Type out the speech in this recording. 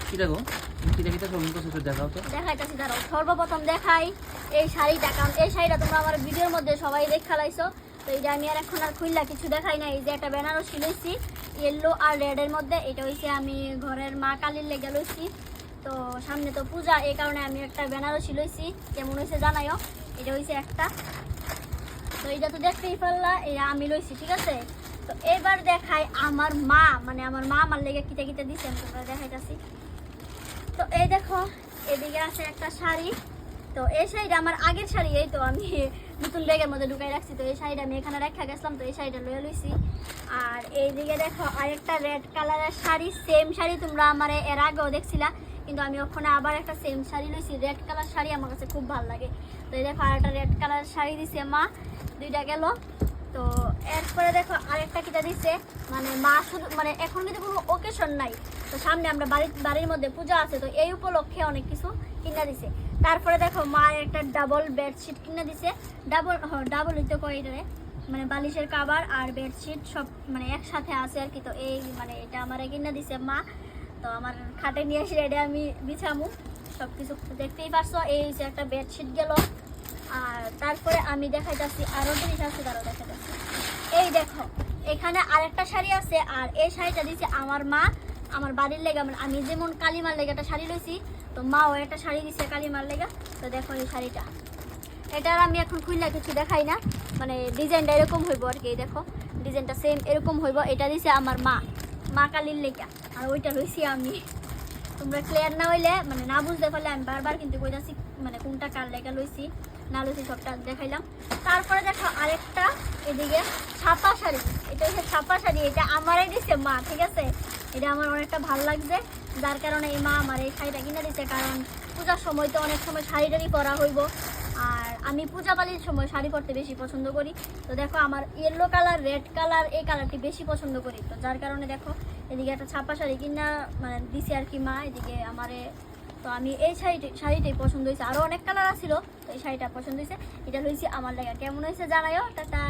কি দেখো কি দেখি তো শপিং করছো দেখাও তো। দেখাইতাছি দাঁড়াও, সর্বপ্রথম দেখাই এই শাড়িটা, কারণ এই শাড়িটা তোমরা আমার ভিডিওর মধ্যে সবাই দেখা লাইছো। তো এইটা আমি আর এখন আর খুললা কিছু দেখাই না। এই যে একটা বেনারসি লইছি ইয়েলো আর রেডের মধ্যে, এটা হইছে আমি ঘরের মা কালীর লেগে লইছি। তো সামনে তো পূজা, এই কারণে আমি একটা বেনারসি লইছি, কেমন হয়েছে জানাইও। এটা হইছে একটা, তো এটা তো দেখতেই পারলা, এটা আমি লইছি, ঠিক আছে। তো এবার দেখাই আমার মা, মানে আমার মা আমার লেগে কিতে কিতে দিছে, আমি তোমরা দেখাইতাছি। তো এই দেখো এদিকে আছে একটা শাড়ি। তো এই শাড়িটা আমার আগের শাড়ি, এই তো আমি নতুন ব্যাগের মধ্যে ঢুকাই রাখছি। তো এই শাড়িটা আমি এখানে রেখা গেছিলাম, তো এই শাড়িটা লয়ে লইছি। আর এইদিকে দেখো আরেকটা রেড কালারের শাড়ি, সেম শাড়ি তোমরা আমার এর আগেও দেখছিলা, কিন্তু আমি ওখানে আবার একটা সেম শাড়ি লইছি। রেড কালার শাড়ি আমার কাছে খুব ভালো লাগে। তো এই দেখো আরেকটা রেড কালার শাড়ি দিছে মা, দুইটা গেল। তো এরপরে দেখো আরেকটা কিটা দিছে, মানে মা শুধু মানে এখন কিন্তু কোনো ওকেশন নাই, তো সামনে আমরা বাড়ির মধ্যে পূজা আছে, তো এই উপলক্ষে অনেক কিছু কিনা দিছে। তারপরে দেখো মা একটা ডাবল বেডশিট কিনে দিছে, ডাবল হইতে কয় এটারে, মানে বালিশের কাভার আর বেডশিট সব মানে একসাথে আছে আর কি। তো এই মানে এটা আমার কিনে দিছে মা। তো আমার খাটে নিয়ে এসে এটা আমি বিছামু, সব কিছু দেখতেই পারছো। এই যে একটা বেডশিট গেল। আর তারপরে আমি দেখাইতেছি আরো জিনিস আছে, তারও দেখাইতেছি। এই দেখো এখানে আরেকটা শাড়ি আছে, আর এই শাড়িটা দিচ্ছে আমার মা আমার বাড়ির লেগা, মানে আমি যেমন কালিমার লেগে একটা শাড়ি লইছি, তো মাও একটা শাড়ি দিচ্ছে কালিমার লেগা। তো দেখো এই শাড়িটা, এটার আমি এখন খুললা কিছু দেখাই না, মানে ডিজাইনটা এরকম হইব আর কি। দেখো ডিজাইনটা সেম এরকম হইব। এটা দিছে আমার মা কালির লেগা, আর ওইটা লইছি আমি। তোমরা ক্লিয়ার না হইলে মানে না বুঝতে পারলে আমি বারবার কিন্তু কইতাছি মানে কোনটা কার লেগা লইছি না লইছি সবটা দেখাইলাম। তারপরে দেখো আরেকটা এদিকে ছাপা শাড়ি, এটা হচ্ছে ছাপা শাড়ি, এটা আমারই দিছে মা, ঠিক আছে। এটা আমার অনেকটা ভালো লাগছে, যার কারণে এই মা আমার এই শাড়িটা কিনে দিচ্ছে। কারণ পূজার সময় তো অনেক সময় শাড়িটারই পরা হইব, আর আমি পূজা বালির সময় শাড়ি পরতে বেশি পছন্দ করি। তো দেখো আমার ইয়েলো কালার রেড কালার এই কালারটি বেশি পছন্দ করি, তো যার কারণে এদিকে একটা ছাপা শাড়ি কিনা মানে দিছে আর কি মা এদিকে আমারে। তো আমি এই শাড়িটাই পছন্দ হয়েছে, আরও অনেক কালার আছিল, তো এই শাড়িটা পছন্দ হয়েছে, এটা লইছি আমার লাগা। কেমন হয়েছে জানাইও, টাটা।